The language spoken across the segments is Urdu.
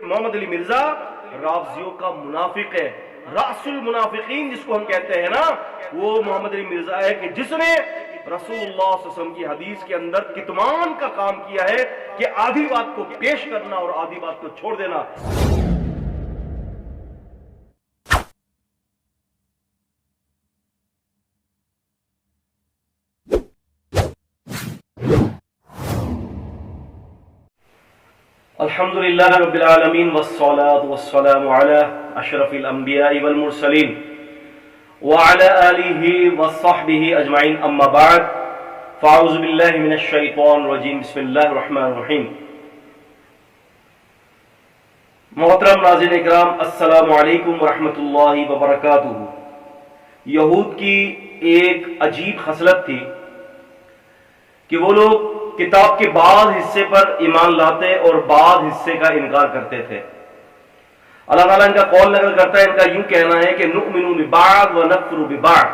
محمد علی مرزا رافضیوں کا منافق ہے، رأس المنافقین جس کو ہم کہتے ہیں نا، وہ محمد علی مرزا ہے کہ جس نے رسول اللہ صلی اللہ علیہ وسلم کی حدیث کے اندر کتمان کا کام کیا ہے کہ آدھی بات کو پیش کرنا اور آدھی بات کو چھوڑ دینا۔ الحمدللہ رب العالمین والصلاة والسلام علی اشرف الانبیاء والمرسلین وعلی آلہ وصحبہ اجمعین، اما بعد فاعوذ باللہ من الشیطان الرجیم، بسم اللہ الرحمن الرحیم۔ محترم ناظرین اکرام، السلام علیکم ورحمۃ اللہ وبرکاتہ۔ یہود کی ایک عجیب خصلت تھی کہ وہ لوگ کتاب کے بعض حصے پر ایمان لاتے اور بعض حصے کا انکار کرتے تھے۔ اللہ تعالیٰ ان کا قول نقل کرتا ہے، ان کا یوں کہنا ہے کہ نؤمن ببعض ونکفر ببعض،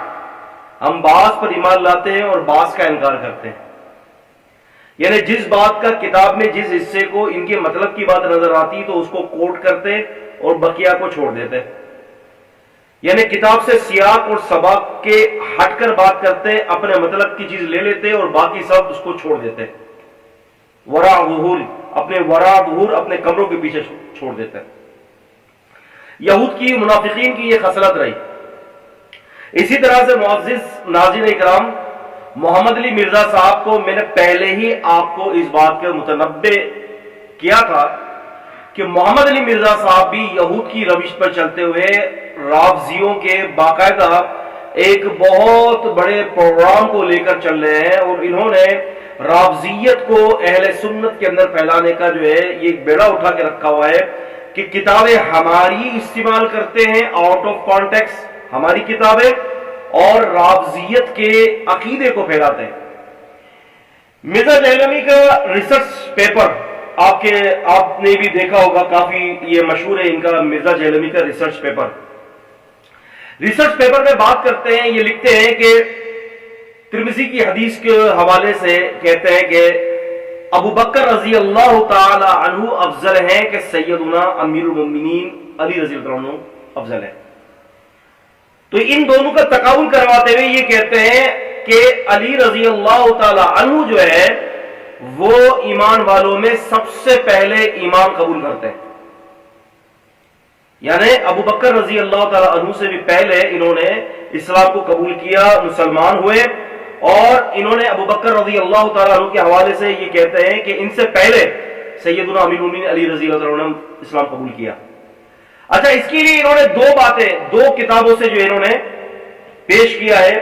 ہم بعض پر ایمان لاتے ہیں اور بعض کا انکار کرتے ہیں۔ یعنی جس بات کا کتاب میں جس حصے کو ان کے مطلب کی بات نظر آتی تو اس کو کوٹ کرتے اور بقیہ کو چھوڑ دیتے، یعنی کتاب سے سیاق اور سباق کے ہٹ کر بات کرتے، اپنے مطلب کی چیز لے لیتے اور باقی سب اس کو چھوڑ دیتے، وراء ظہور، اپنے کمروں کے پیچھے چھوڑ دیتے۔ یہود کی منافقین کی یہ خصلت رہی۔ اسی طرح سے معزز ناظرین اکرام، محمد علی مرزا صاحب کو میں نے پہلے ہی آپ کو اس بات کے متنبع کیا تھا کہ محمد علی مرزا صاحب بھی یہود کی روش پر چلتے ہوئے رافضیوں کے باقاعدہ ایک بہت بڑے پروگرام کو لے کر چل رہے ہیں، اور انہوں نے رافضیت کو اہل سنت کے اندر پھیلانے کا جو ہے یہ ایک بیڑا اٹھا کے رکھا ہوا ہے کہ کتابیں ہماری استعمال کرتے ہیں آؤٹ آف کانٹیکس، ہماری کتابیں، اور رافضیت کے عقیدے کو پھیلاتے ہیں۔ مرزا جہلمی کا ریسرچ پیپر آپ نے بھی دیکھا ہوگا، کافی یہ مشہور ہے ان کا، مرزا جہلمی کا ریسرچ پیپر میں بات کرتے ہیں، یہ لکھتے ہیں کہ ترمذی کی حدیث کے حوالے سے کہتے ہیں کہ ابو بکر رضی اللہ تعالی عنہ افضل ہیں کہ سیدنا امیر المومنین علی رضی اللہ عنہ افضل ہے۔ تو ان دونوں کا تقابل کرواتے ہوئے یہ کہتے ہیں کہ علی رضی اللہ تعالی عنہ جو ہے وہ ایمان والوں میں سب سے پہلے ایمان قبول کرتے ہیں، یعنی ابو بکر رضی اللہ تعالی عنہ سے بھی پہلے انہوں نے اسلام کو قبول کیا، مسلمان ہوئے، اور انہوں نے ابو بکر رضی اللہ تعالی عنہ کے حوالے سے یہ کہتے ہیں کہ ان سے پہلے سیدنا امیر المومنین علی رضی اللہ عنہ نے اسلام قبول کیا۔ اچھا، اس کے لیے انہوں نے دو باتیں دو کتابوں سے جو انہوں نے پیش کیا ہے۔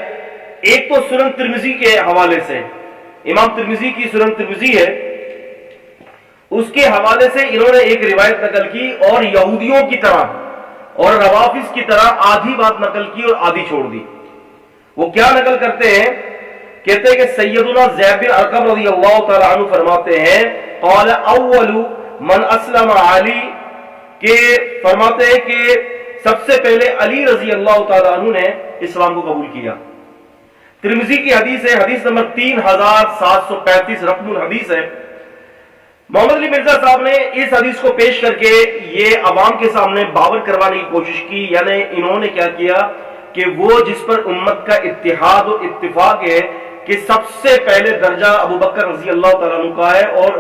ایک تو سنن ترمذی کے حوالے سے، امام ترمذی کی سنن ترمذی ہے، اس کے حوالے سے انہوں نے ایک روایت نقل کی اور یہودیوں کی طرح اور روافض کی طرح آدھی بات نقل کی اور آدھی چھوڑ دی۔ وہ کیا نقل کرتے ہیں؟ کہتے ہیں کہ سیدنا زید بن ارقم رضی اللہ تعالی عنہ فرماتے ہیں قال اول من اسلم علی، کہ فرماتے ہیں کہ سب سے پہلے علی رضی اللہ تعالی عنہ نے اسلام کو قبول کیا۔ ترمذی کی حدیث ہے، حدیث نمبر 3735 رقم الحدیث ہے۔ محمد علی مرزا صاحب نے اس حدیث کو پیش کر کے یہ عوام کے سامنے باور کروانے کی کوشش کی، یعنی انہوں نے کیا کیا کہ وہ جس پر امت کا اتحاد و اتفاق ہے کہ سب سے پہلے درجہ ابو بکر رضی اللہ تعالیٰ عنہ کا ہے اور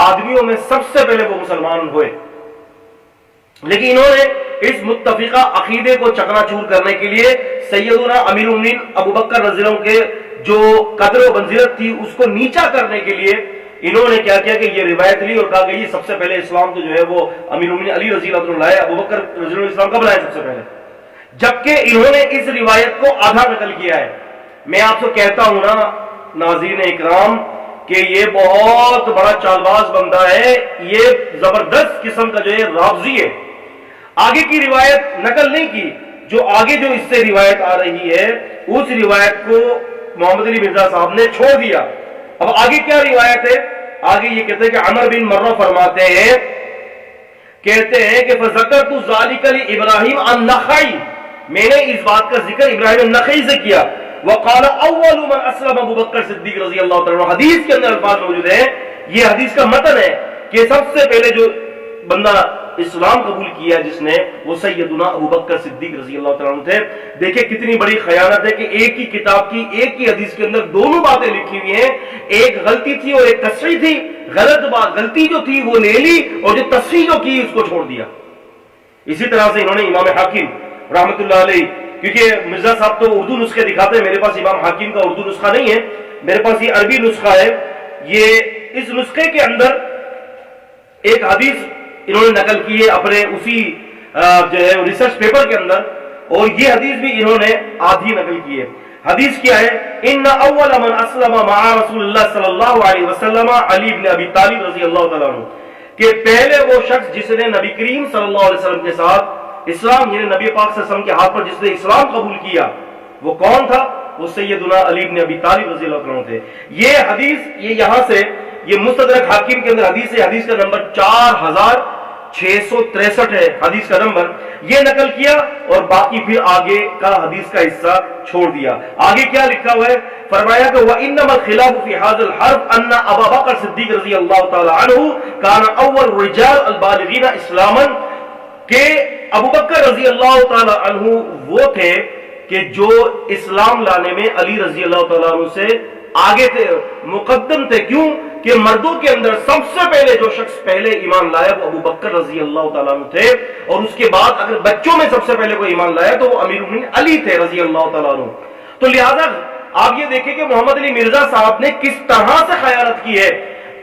آدمیوں میں سب سے پہلے وہ مسلمان ہوئے، لیکن انہوں نے اس متفقہ عقیدے کو چکنا چور کرنے کے لیے سیدنا امیر المومنین ابو بکر رضی اللہ عنہ کے جو قدر و منزلت تھی اس کو نیچا کرنے کے لیے انہوں نے کیا کیا کہ یہ روایت لی اور کہا کہ یہ سب سے پہلے اسلام تو جو ہے وہ امیر المومنین علی رضی اللہ عنہ لائے، ابو بکر رضی اللہ عنہ اسلام کب لائے؟ سب سے پہلے، جبکہ انہوں نے اس روایت کو آدھا نقل کیا ہے۔ میں آپ سے کہتا ہوں نا ناظرین اکرام کہ یہ بہت بڑا چالباز بندہ ہے، یہ زبردست قسم کا جو ہے رافضی ہے۔ آگے کی روایت نقل نہیں کی، جو آگے جو اس سے روایت آ رہی ہے اس روایت کو محمد علی مرزا صاحب نے چھوڑ دیا۔ اب آگے کیا روایت ہے؟ آگے یہ کہتے ہیں کہ عمر بن مرہ فرماتے ہیں کہ فذکرت ذلک لابراہیم النخعی، میں نے اس بات کا ذکر ابراہیم النخعی سے کیا۔ وقال اول من اسلم ابو بکر صدیق رضی اللہ تعالیٰ عنہ، حدیث کے اندر الفاظ موجود ہیں، یہ حدیث کا متن ہے کہ سب سے پہلے جو بندہ اسلام قبول کیا جس نے، وہ سیدنا ابو بکر صدیق رضی اللہ تعالیٰ عنہ تھے۔ دیکھیں کتنی بڑی خیانت ہے کہ ایک ہی کتاب کی ایک ہی حدیث کے اندر دونوں باتیں لکھی ہوئی ہیں، ایک غلطی تھی اور ایک تصحیح تھی۔ غلطی جو تھی وہ لے لی اور جو تصحیح جو کی اس کو چھوڑ دیا۔ اسی طرح سے انہوں نے امام حاکم رحمت اللہ علیہ، کیونکہ مرزا صاحب تو اردو نسخے دکھاتے ہیں، میرے پاس امام حاکم کا اردو نسخہ نہیں ہے، میرے پاس یہ عربی نسخہ ہے۔ یہ اس نسخے کے اندر ایک حدیث انہوں نے نقل کی ہے اپنے اسی جو ہے ریسرچ پیپر کے اندر، اور یہ حدیث بھی انہوں نے آدھی نقل کی ہے۔ حدیث کیا ہے؟ ان اول من اسلم مع رسول اللہ صلی اللہ علیہ وسلم علی بن ابی طالب رضی اللہ تعالیٰ عنہ، کہ پہلے وہ شخص جس نے نبی کریم صلی اللہ علیہ وسلم کے ساتھ اسلام، یعنی نبی پاک صلی اللہ علیہ وسلم کے ہاتھ پر جس نے اسلام قبول کیا، وہ کون تھا؟ وہ سیدنا علی بن ابی طالب رضی اللہ عنہ تھے۔ یہ حدیث یہ یہاں سے یہ مستدرک حاکم کے اندر حدیث ہے، حدیث کا نمبر 4663 ہے حدیث کا نمبر، یہ نقل کیا اور باقی پھر آگے کا حدیث کا حصہ چھوڑ دیا۔ آگے کیا لکھا ہوا ہے؟ فرمایا کہ وَإِنَّمَا الْخِلَافُ فِي هَذَا الْحَرْبِ أَنَّ أَبَا بَكْرَ صدیق رضی اللہ تعالی عنہ كان اول رجال البالغین اسلاما، کہ ابو بکر رضی اللہ تعالی عنہ وہ تھے کہ جو اسلام لانے میں علی رضی اللہ تعالیٰ عنہ سے آگے تھے، مقدم تھے۔ کیوں کہ مردوں کے اندر سب سے پہلے جو شخص پہلے ایمان لایا وہ ابو بکر رضی اللہ تعالیٰ عنہ تھے، اور اس کے بعد اگر بچوں میں سب سے پہلے کوئی ایمان لایا تو وہ امیر المومنین علی تھے رضی اللہ تعالیٰ عنہ۔ تو لہذا آپ یہ دیکھیں کہ محمد علی مرزا صاحب نے کس طرح سے خیانت کی ہے۔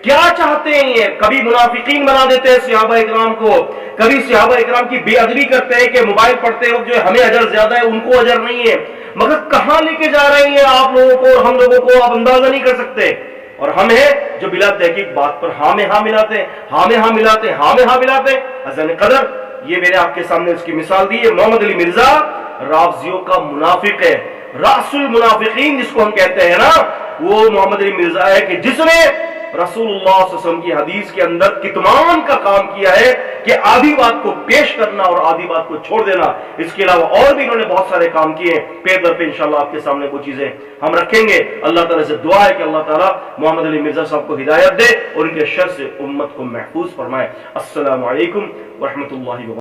کیا چاہتے ہیں یہ؟ کبھی منافقین بنا دیتے ہیں صحابہ اکرام کو، کبھی صحابہ اکرام کی بے ادبی کرتے ہیں کہ موبائل پڑھتے وقت جو ہے ہمیں اجر زیادہ ہے ان کو اجر نہیں ہے، مگر کہاں لے کے جا رہے ہیں آپ لوگوں کو اور ہم لوگوں کو آپ اندازہ نہیں کر سکتے۔ اور ہم ہیں جو بلا تحقیق بات پر ہاں میں ہاں ملاتے ہیں، ہاں میں ہاں ملاتے ہیں، ہاں میں ہاں ملاتے ہیں۔ حسن قدر یہ میں نے آپ کے سامنے اس کی مثال دی ہے۔ محمد علی مرزا رافضیوں کا منافق ہے، رأس المنافقین جس کو ہم کہتے ہیں نا، وہ محمد علی مرزا ہے کہ جس نے رسول اللہ صلی اللہ علیہ وسلم کی حدیث کے اندر کتمان کا کام کیا ہے کہ آدھی بات کو پیش کرنا اور آدھی بات کو چھوڑ دینا۔ اس کے علاوہ اور بھی انہوں نے بہت سارے کام کیے ہیں، پہ در پہ انشاءاللہ آپ کے سامنے وہ چیزیں ہم رکھیں گے۔ اللہ تعالیٰ سے دعا ہے کہ اللہ تعالیٰ محمد علی مرزا صاحب کو ہدایت دے اور ان کے شر سے امت کو محفوظ فرمائے۔ السلام علیکم ورحمۃ اللہ وبرکاتہ۔